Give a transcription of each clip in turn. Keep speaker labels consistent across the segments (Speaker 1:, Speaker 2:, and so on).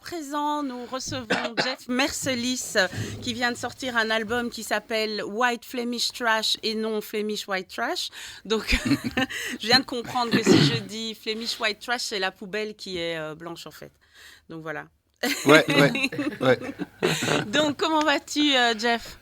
Speaker 1: présent, nous recevons Jeff Mercelis qui vient de sortir un album qui s'appelle White Flemish Trash et non Flemish White Trash. Donc, je viens de comprendre que si je dis Flemish White Trash, c'est la poubelle qui est blanche en fait. Donc voilà.
Speaker 2: Ouais.
Speaker 1: Donc, comment vas-tu, Jeff?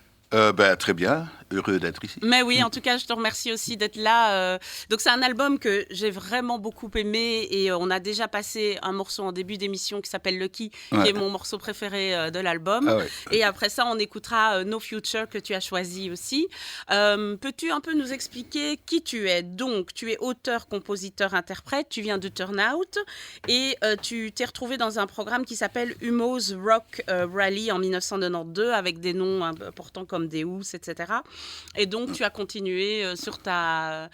Speaker 2: Très bien, heureux d'être ici.
Speaker 1: Mais oui, en tout cas, je te remercie aussi d'être là. Donc, c'est un album que j'ai vraiment beaucoup aimé et on a déjà passé un morceau en début d'émission qui s'appelle Lucky, qui est mon morceau préféré de l'album.
Speaker 2: Ah ouais.
Speaker 1: Et après ça, on écoutera No Future que tu as choisi aussi. Peux-tu un peu nous expliquer qui tu es? Donc, tu es auteur, compositeur, interprète, tu viens de Turnout et tu t'es retrouvé dans un programme qui s'appelle Humo's Rock Rally en 1992 avec des noms importants comme Deus, etc. Et donc, tu as continué sur t'as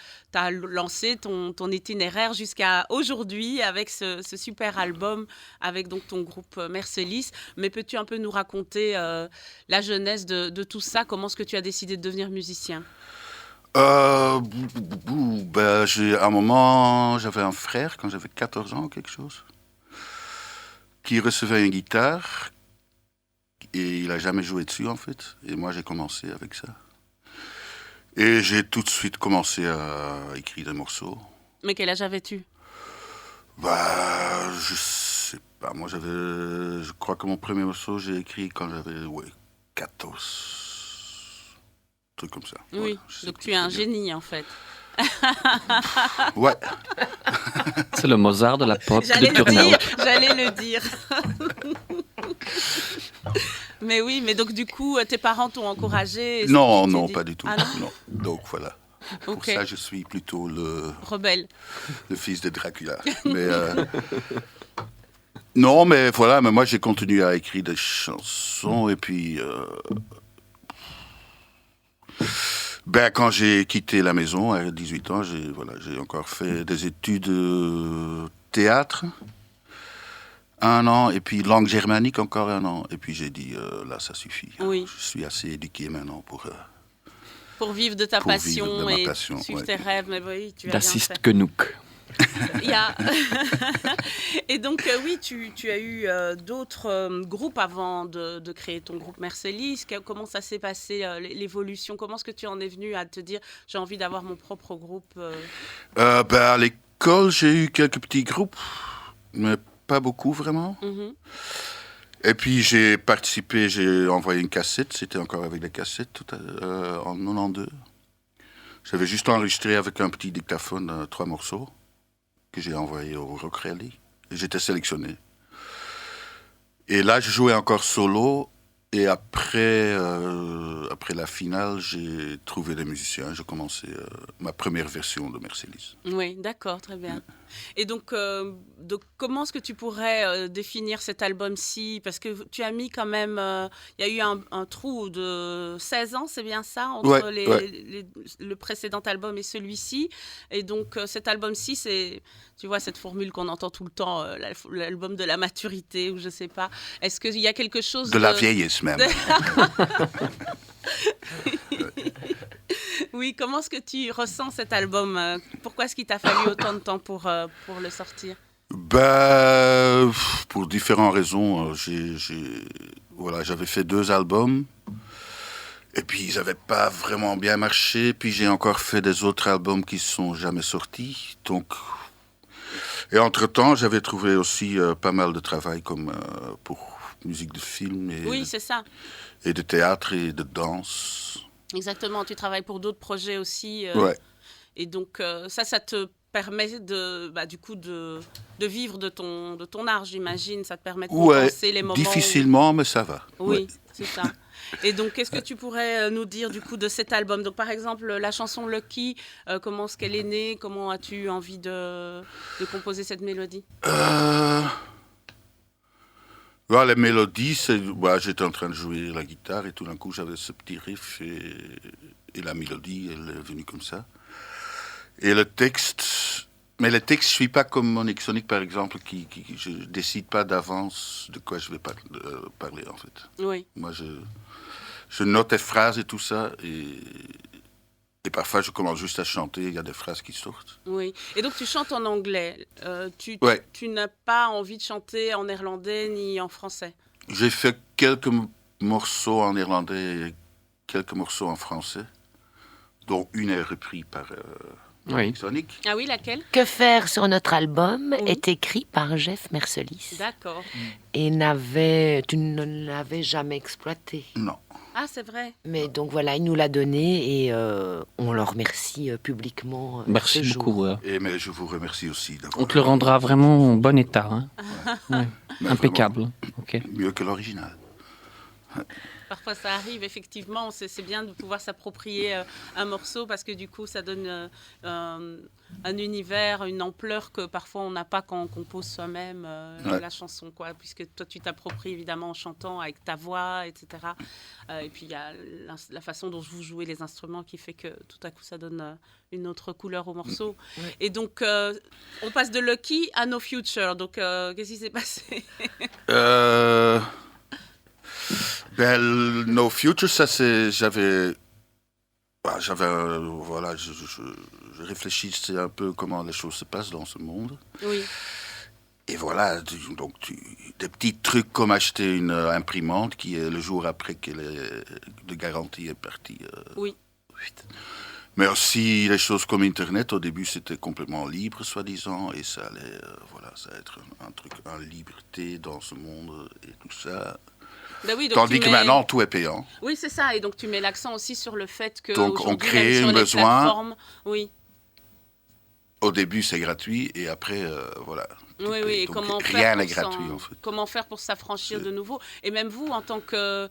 Speaker 1: lancé ton itinéraire jusqu'à aujourd'hui avec ce super album, avec donc ton groupe Mercelis. Mais peux-tu un peu nous raconter la genèse de tout ça? Comment est-ce que tu as décidé de devenir musicien?
Speaker 2: À un moment, j'avais un frère, quand j'avais 14 ans ou quelque chose, qui recevait une guitare, et il n'a jamais joué dessus, en fait. Et moi, j'ai commencé avec ça. Et j'ai tout de suite commencé à écrire des morceaux.
Speaker 1: Mais quel âge avais-tu?
Speaker 2: Je sais pas. Moi, je crois que mon premier morceau, j'ai écrit quand j'avais 14. Un truc comme ça.
Speaker 1: Oui, donc tu es un génie, en fait.
Speaker 2: Ouais.
Speaker 3: C'est le Mozart de la pop
Speaker 1: J'allais
Speaker 3: de Turnout.
Speaker 1: le dire. Mais oui, mais donc du coup, tes parents t'ont encouragé?
Speaker 2: Non, pas du tout.
Speaker 1: Ah non?
Speaker 2: Donc voilà. Pour
Speaker 1: Ok.
Speaker 2: ça, je suis plutôt
Speaker 1: Rebelle.
Speaker 2: le fils de Dracula. Mais non, mais voilà. Mais moi, j'ai continué à écrire des chansons et puis. Quand j'ai quitté la maison à 18 ans, j'ai encore fait des études de théâtre, 1 an, et puis langue germanique encore 1 an. Et puis j'ai dit, là, ça suffit.
Speaker 1: Oui.
Speaker 2: Je suis assez éduqué maintenant
Speaker 1: Pour vivre de ta
Speaker 2: pour
Speaker 1: passion
Speaker 2: vivre de ma
Speaker 1: et
Speaker 2: passion,
Speaker 1: suivre
Speaker 2: ouais.
Speaker 1: tes rêves. Mais oui, tu as bien
Speaker 3: Das ist
Speaker 1: fait.
Speaker 3: genug.
Speaker 1: Il y a- Et donc, oui, tu as eu d'autres groupes avant de créer ton groupe Mercelis. Comment ça s'est passé, l'évolution? Comment est-ce que tu en es venu à te dire, j'ai envie d'avoir mon propre groupe
Speaker 2: À l'école, j'ai eu quelques petits groupes, mais pas beaucoup vraiment.
Speaker 1: Mhm.
Speaker 2: Et puis j'ai participé, j'ai envoyé une cassette, c'était encore avec des cassettes en 92. J'avais juste enregistré avec un petit dictaphone 3 morceaux que j'ai envoyé au Rock Rally. Et j'étais sélectionné. Et là, je jouais encore solo. Et après la finale, j'ai trouvé des musiciens. J'ai commencé ma première version de Mercelis.
Speaker 1: Oui, d'accord, très bien. Et donc comment est-ce que tu pourrais définir cet album-ci? Parce que tu as mis quand même, il y a eu un trou de 16 ans, c'est bien ça, entre
Speaker 2: Ouais.
Speaker 1: le précédent album et celui-ci. Et donc cet album-ci, c'est, tu vois, cette formule qu'on entend tout le temps, l'album de la maturité, ou je sais pas. Est-ce qu'il y a quelque chose
Speaker 2: De la vieillesse même.
Speaker 1: Oui, comment est-ce que tu ressens cet album? Pourquoi est-ce qu'il t'a fallu autant de temps pour le sortir?
Speaker 2: Pour différentes raisons. J'avais fait 2 albums. Et puis, ils n'avaient pas vraiment bien marché. Puis, j'ai encore fait des autres albums qui ne sont jamais sortis. Donc... Et entre-temps, j'avais trouvé aussi pas mal de travail comme pour musique de film
Speaker 1: Oui, c'est ça.
Speaker 2: et de théâtre et de danse.
Speaker 1: Exactement, tu travailles pour d'autres projets aussi.
Speaker 2: Ouais.
Speaker 1: Et donc, ça te permet du coup, de vivre de ton art, j'imagine. Ça te permet de compenser les moments.
Speaker 2: Difficilement, mais ça va.
Speaker 1: Oui,
Speaker 2: Ouais.
Speaker 1: c'est ça. Et donc, qu'est-ce que tu pourrais nous dire du coup de cet album? Donc, par exemple, la chanson Lucky, comment est-ce qu'elle est née? Comment as-tu eu envie de composer cette mélodie?
Speaker 2: Les mélodies, j'étais en train de jouer la guitare et tout d'un coup, j'avais ce petit riff et la mélodie, elle est venue comme ça. Et le texte... Mais le texte, je ne suis pas comme Monique Sonic, par exemple, je ne décide pas d'avance de quoi je vais parler, en fait.
Speaker 1: Oui.
Speaker 2: Moi, je note les phrases et tout ça, Et parfois, je commence juste à chanter, il y a des phrases qui sortent.
Speaker 1: Oui. Et donc, tu chantes en anglais.
Speaker 2: Ouais.
Speaker 1: Tu n'as pas envie de chanter en néerlandais ni en français?
Speaker 2: J'ai fait quelques morceaux en néerlandais et quelques morceaux en français, dont une est reprise par
Speaker 3: Oui.
Speaker 2: Sonic.
Speaker 1: Ah oui, laquelle?
Speaker 4: Que faire sur notre album
Speaker 1: Oui.
Speaker 4: est écrit par Jeff Mercelis.
Speaker 1: D'accord.
Speaker 4: Et tu ne l'avais jamais exploité.
Speaker 2: Non.
Speaker 1: Ah, c'est vrai.
Speaker 4: Mais donc voilà, il nous l'a donné et on le remercie publiquement.
Speaker 3: Merci
Speaker 4: ce
Speaker 3: beaucoup.
Speaker 4: jour.
Speaker 2: Mais je vous remercie aussi d'avoir...
Speaker 3: On te le rendra vraiment en bon état. Hein. Ouais.
Speaker 2: Mais
Speaker 3: Impeccable. Ok.
Speaker 2: vraiment, mieux que l'original.
Speaker 1: Parfois, ça arrive, effectivement. C'est bien de pouvoir s'approprier un morceau parce que du coup, ça donne un univers, une ampleur que parfois on n'a pas quand on compose soi-même la chanson, quoi. Puisque toi, tu t'appropries évidemment en chantant avec ta voix, etc. Et puis, il y a la façon dont vous jouez les instruments qui fait que tout à coup, ça donne une autre couleur au morceau.
Speaker 4: Ouais.
Speaker 1: Et donc, on passe de Lucky à No Future. Donc, qu'est-ce qui s'est passé?
Speaker 2: No Future, ça c'est... J'avais... Voilà, je réfléchissais un peu comment les choses se passent dans ce monde.
Speaker 1: Oui.
Speaker 2: Et voilà, des petits trucs comme acheter une imprimante qui est le jour après que de garantie est partie.
Speaker 1: Oui.
Speaker 2: Mais aussi les choses comme Internet, au début c'était complètement libre, soi-disant, et ça allait, ça allait être un truc, une liberté dans ce monde et tout ça.
Speaker 1: Ben oui, donc
Speaker 2: Tandis que maintenant tout est payant.
Speaker 1: Oui, c'est ça. Et donc tu mets l'accent aussi sur le fait que
Speaker 2: Donc on
Speaker 1: aujourd'hui,
Speaker 2: crée
Speaker 1: même sur
Speaker 2: un
Speaker 1: les
Speaker 2: besoin.
Speaker 1: plateformes, oui.
Speaker 2: Au début c'est gratuit et après, voilà.
Speaker 1: Oui, oui. Et
Speaker 2: Donc,
Speaker 1: comment
Speaker 2: rien
Speaker 1: faire
Speaker 2: n'est
Speaker 1: pour
Speaker 2: gratuit en fait.
Speaker 1: comment faire pour s'affranchir de nouveau? Et même vous, en tant que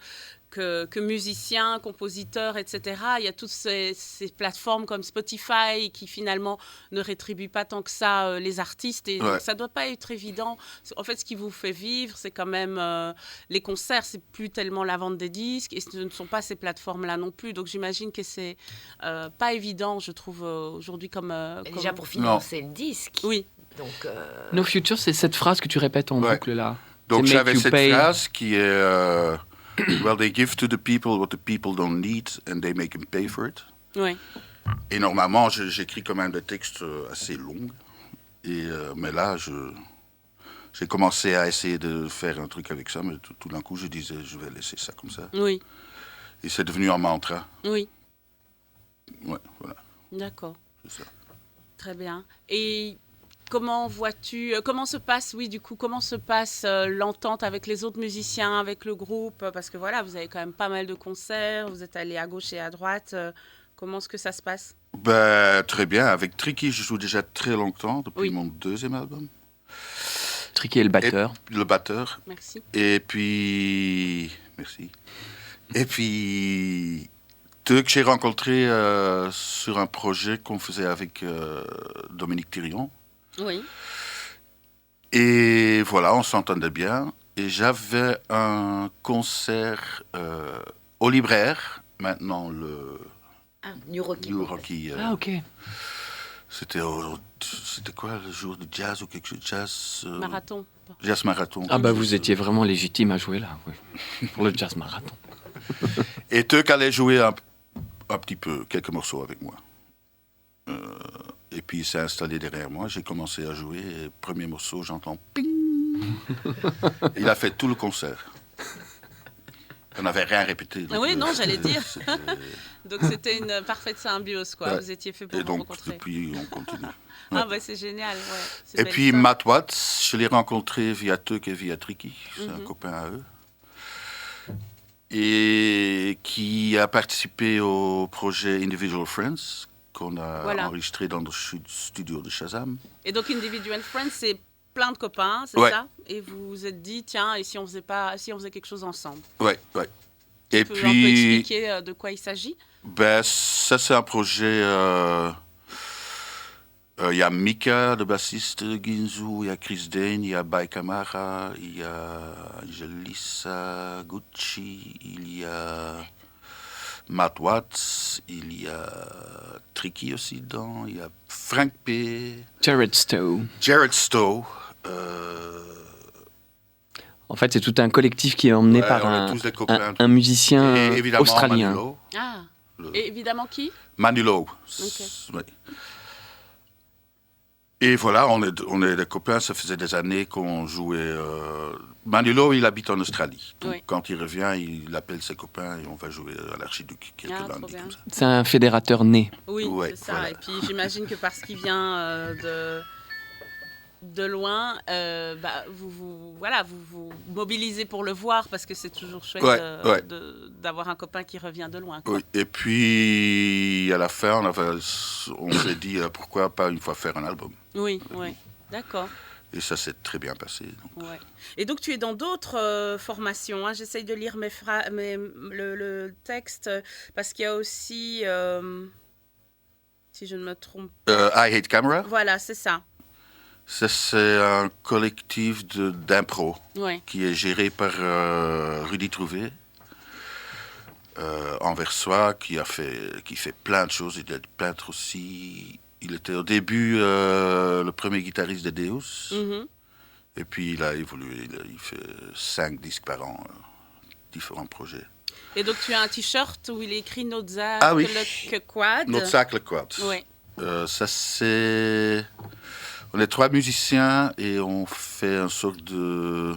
Speaker 1: musicien, compositeur, etc., il y a toutes ces plateformes comme Spotify qui finalement ne rétribuent pas tant que ça les artistes. Et donc, ça ne doit pas être évident. En fait, ce qui vous fait vivre, c'est quand même les concerts. C'est plus tellement la vente des disques et ce ne sont pas ces plateformes-là non plus. Donc j'imagine que c'est pas évident, je trouve, aujourd'hui comme...
Speaker 4: Déjà pour financer le disque.
Speaker 1: Oui.
Speaker 4: Donc,
Speaker 3: No Future, c'est cette phrase que tu répètes en boucle là.
Speaker 2: Donc
Speaker 3: C'est
Speaker 2: j'avais
Speaker 3: make you
Speaker 2: cette
Speaker 3: pay.
Speaker 2: phrase qui est well, they give to the people what the people don't need and they make them pay for it.
Speaker 1: Oui.
Speaker 2: Et normalement, j'écris quand même des textes assez longs. Et, mais là, j'ai commencé à essayer de faire un truc avec ça, mais tout d'un coup, je disais, je vais laisser ça comme ça.
Speaker 1: Oui.
Speaker 2: Et c'est devenu un mantra.
Speaker 1: Oui.
Speaker 2: Ouais, voilà.
Speaker 1: D'accord.
Speaker 2: C'est ça.
Speaker 1: Très bien. Et comment vois-tu, comment se passe l'entente avec les autres musiciens, avec le groupe? Parce que voilà, vous avez quand même pas mal de concerts, vous êtes allés à gauche et à droite. Comment est-ce que ça se passe?
Speaker 2: Très bien. Avec Tricky, je joue déjà très longtemps, depuis mon deuxième album.
Speaker 3: Tricky est le batteur.
Speaker 2: Le batteur.
Speaker 1: Merci.
Speaker 2: Et puis... Merci. Et puis... Deux que j'ai rencontrés sur un projet qu'on faisait avec Dominique Thirion.
Speaker 1: Oui.
Speaker 2: Et voilà, on s'entendait bien. Et j'avais un concert au Libraire, maintenant le
Speaker 4: New Rocky.
Speaker 2: New Rocky.
Speaker 3: Ah, ok.
Speaker 2: C'était quoi, le jour de jazz ou quelque chose? Jazz
Speaker 1: Marathon.
Speaker 2: Jazz Marathon.
Speaker 3: Ah bah vous étiez vraiment légitime à jouer là, oui. Pour le jazz marathon.
Speaker 2: Et Tuck allait jouer un petit peu, quelques morceaux avec moi. Et puis il s'est installé derrière moi, j'ai commencé à jouer, et premier morceau, j'entends ping. Il a fait tout le concert. On n'avait rien répété. Donc,
Speaker 1: Oui, non, j'allais dire. Donc c'était une parfaite symbiose, quoi.
Speaker 2: Ouais.
Speaker 1: Vous étiez fait pour
Speaker 2: Et
Speaker 1: vous
Speaker 2: donc,
Speaker 1: rencontrer.
Speaker 2: depuis, on continue.
Speaker 1: Ah bah c'est génial, ouais. C'est
Speaker 2: Et
Speaker 1: belle
Speaker 2: puis
Speaker 1: histoire.
Speaker 2: Matt Watts, je l'ai rencontré via Tuck et via Tricky, c'est un copain à eux. Et qui a participé au projet Individual Friends, qu'on a enregistré dans le studio de Shazam.
Speaker 1: Et donc Individual Friends, c'est plein de copains, c'est ça? Et vous vous êtes dit, tiens, et si on faisait quelque chose ensemble?
Speaker 2: Ouais, ouais.
Speaker 1: Tu peux un peu expliquer de quoi il s'agit?
Speaker 2: Ça c'est un projet... Il y a Mika, le bassiste de Ginzu, il y a Chris Dane, il y a Bai Kamara, il y a Angelissa Gucci, il y a Matt Watts, il y a Tricky aussi dedans, il y a Frank P.
Speaker 3: Jared Stowe. En fait, c'est tout un collectif qui est emmené par
Speaker 2: on est tous des copains.
Speaker 3: un musicien
Speaker 2: Et évidemment,
Speaker 3: australien.
Speaker 2: Manolo.
Speaker 1: Ah, Et évidemment qui?
Speaker 2: Manu Lowe.
Speaker 1: Ok.
Speaker 2: Oui. Et voilà, on est des copains, ça faisait des années qu'on jouait. Manu Lowe, il habite en Australie. Donc
Speaker 1: Oui.
Speaker 2: quand il revient, il appelle ses copains et on va jouer à l'Archiduc quelques
Speaker 1: Ah, trop
Speaker 2: lundis
Speaker 1: bien.
Speaker 2: comme ça.
Speaker 3: C'est un fédérateur né.
Speaker 1: Oui,
Speaker 2: Ouais,
Speaker 1: c'est ça.
Speaker 2: voilà.
Speaker 1: Et puis j'imagine que parce qu'il vient de loin, vous mobilisez pour le voir parce que c'est toujours chouette
Speaker 2: Ouais, ouais.
Speaker 1: d'avoir un copain qui revient de loin, quoi.
Speaker 2: Oui. Et puis, à la fin, on s'est dit pourquoi pas une fois faire un album.
Speaker 1: Oui, oui. D'accord.
Speaker 2: Et ça s'est très bien passé. Donc.
Speaker 1: Ouais. Et donc tu es dans d'autres formations, hein. J'essaye de lire le texte parce qu'il y a aussi, si je ne me trompe,
Speaker 2: I Hate Camera,
Speaker 1: voilà, c'est ça.
Speaker 2: ça c'est un collectif d'impro
Speaker 1: Ouais.
Speaker 2: qui est géré par Rudy Trouvé, anversois, qui fait plein de choses. Il est peintre aussi. Il était au début le premier guitariste de Deus.
Speaker 1: Mhm.
Speaker 2: Et puis il a évolué. Il fait 5 disques par an, différents projets.
Speaker 1: Et donc tu as un t-shirt où il est écrit Nozak,
Speaker 2: Ah oui.
Speaker 1: le quad.
Speaker 2: Notre sac, le quad.
Speaker 1: Ouais.
Speaker 2: Ça c'est. On est 3 musiciens et on fait une sorte de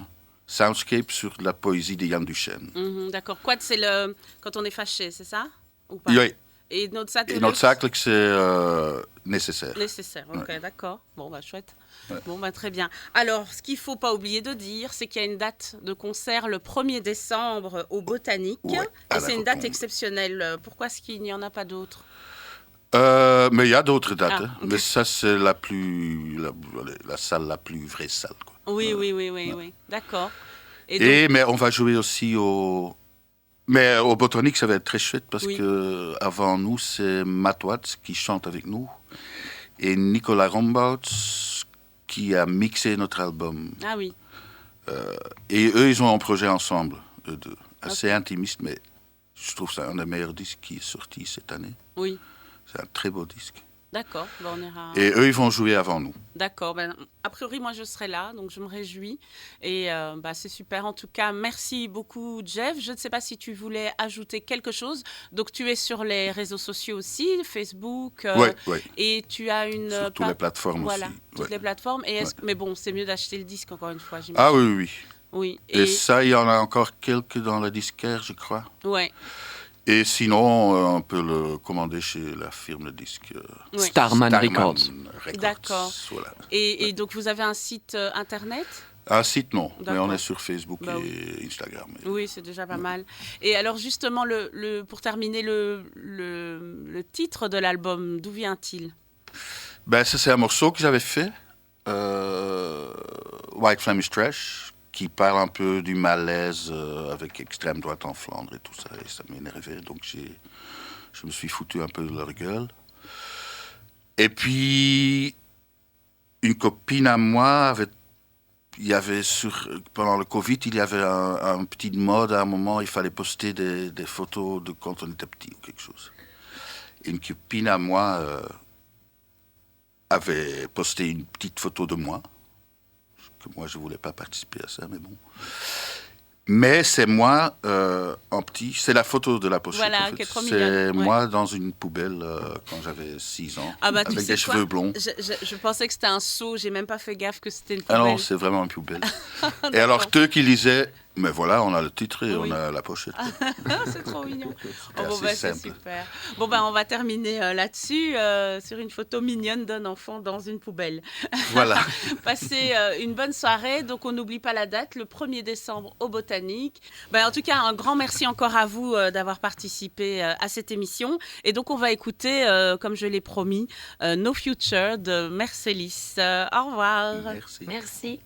Speaker 2: soundscape sur de la poésie de Yann Duchesne.
Speaker 1: Mhm, d'accord. Quad, c'est quand on est fâché, c'est ça? Ou pas?
Speaker 2: Oui.
Speaker 1: Et Nozak,
Speaker 2: Et notre sac, c'est nécessaire.
Speaker 1: nécessaire. Ok, d'accord. Bon, bah chouette.
Speaker 2: Ouais.
Speaker 1: Bon, bah très bien. Alors, ce qu'il ne faut pas oublier de dire, c'est qu'il y a une date de concert le 1er décembre au Botanique.
Speaker 2: Ouais, à
Speaker 1: Et
Speaker 2: la
Speaker 1: c'est une date
Speaker 2: Rotonde.
Speaker 1: exceptionnelle. Pourquoi est-ce qu'il n'y en a pas d'autres?
Speaker 2: Mais il y a d'autres dates.
Speaker 1: Ah,
Speaker 2: hein.
Speaker 1: ok.
Speaker 2: Mais ça, c'est la salle la plus vraie salle. Quoi.
Speaker 1: Oui, oui. D'accord. Et donc,
Speaker 2: Mais on va jouer aussi Mais au Botanique, ça va être très chouette parce
Speaker 1: Oui.
Speaker 2: que avant nous, c'est Matt Watts qui chante avec nous et Nicolas Rombaut qui a mixé notre album.
Speaker 1: ah oui.
Speaker 2: Et eux, ils ont un projet ensemble, eux deux. Assez intimiste, mais je trouve ça un des meilleurs disques qui est sorti cette année.
Speaker 1: Oui.
Speaker 2: C'est un très beau disque.
Speaker 1: D'accord. Bah, on ira...
Speaker 2: Et eux, ils vont jouer avant nous.
Speaker 1: D'accord. Ben, a priori, moi, je serai là, donc je me réjouis. Et bah, c'est super. En tout cas, merci beaucoup, Jeff. Je ne sais pas si tu voulais ajouter quelque chose. Donc, tu es sur les réseaux sociaux aussi, Facebook.
Speaker 2: Oui.
Speaker 1: Et tu as une...
Speaker 2: Sur toutes les plateformes
Speaker 1: Voilà,
Speaker 2: aussi.
Speaker 1: toutes
Speaker 2: Ouais.
Speaker 1: les plateformes. Et
Speaker 2: Ouais.
Speaker 1: Mais bon, c'est mieux d'acheter le disque, encore une fois,
Speaker 2: Ah
Speaker 1: j'imagine.
Speaker 2: oui, oui.
Speaker 1: Oui.
Speaker 2: Et ça, il y en a encore quelques dans le disquaire, je crois.
Speaker 1: Ouais.
Speaker 2: Et sinon, on peut le commander chez la firme de disques
Speaker 1: Ouais.
Speaker 3: Starman Records.
Speaker 2: Records.
Speaker 1: D'accord.
Speaker 2: Voilà.
Speaker 1: Et donc, vous avez un site internet?
Speaker 2: Un site, non. Mais
Speaker 1: D'accord.
Speaker 2: on est sur Facebook
Speaker 1: Bah
Speaker 2: et Instagram.
Speaker 1: Oui, c'est déjà pas mal. Et alors, justement, pour terminer, le titre de l'album, d'où vient-il?
Speaker 2: Ben, ça, c'est un morceau que j'avais fait, White Flemish Trash, qui parle un peu du malaise avec extrême droite en Flandre et tout ça. Et ça m'énervait, donc je me suis foutu un peu de leur gueule. Et puis, une copine à moi pendant le Covid, il y avait un petit mode à un moment, il fallait poster des photos de quand on était petit ou quelque chose. Et une copine à moi avait posté une petite photo de moi. Que moi, je ne voulais pas participer à ça, mais bon. Mais c'est moi en petit, c'est la photo de la pochette.
Speaker 1: Voilà,
Speaker 2: en fait.
Speaker 1: qui est trop
Speaker 2: C'est
Speaker 1: mignonne, ouais.
Speaker 2: moi dans une poubelle quand j'avais 6 ans,
Speaker 1: Ah bah, tu
Speaker 2: avec
Speaker 1: sais
Speaker 2: des
Speaker 1: quoi
Speaker 2: cheveux blonds.
Speaker 1: Je pensais que c'était un seau, j'ai même pas fait gaffe que c'était une
Speaker 2: Ah
Speaker 1: poubelle.
Speaker 2: non, c'est vraiment une poubelle. Et
Speaker 1: D'accord.
Speaker 2: alors, eux qui lisaient, mais voilà, on a le titre et
Speaker 1: Oui.
Speaker 2: on a la pochette.
Speaker 1: C'est trop mignon.
Speaker 2: C'était
Speaker 1: Oh, bon,
Speaker 2: assez
Speaker 1: bah, c'est
Speaker 2: simple.
Speaker 1: super. Bon, bah, on va terminer là-dessus, sur une photo mignonne d'un enfant dans une poubelle.
Speaker 2: Voilà.
Speaker 1: Passez une bonne soirée. Donc, on n'oublie pas la date, le 1er décembre au Botanique. Ben, en tout cas, un grand merci encore à vous d'avoir participé à cette émission. Et donc, on va écouter, comme je l'ai promis, No Future de Mercelis. Au revoir.
Speaker 2: Merci.
Speaker 4: Merci.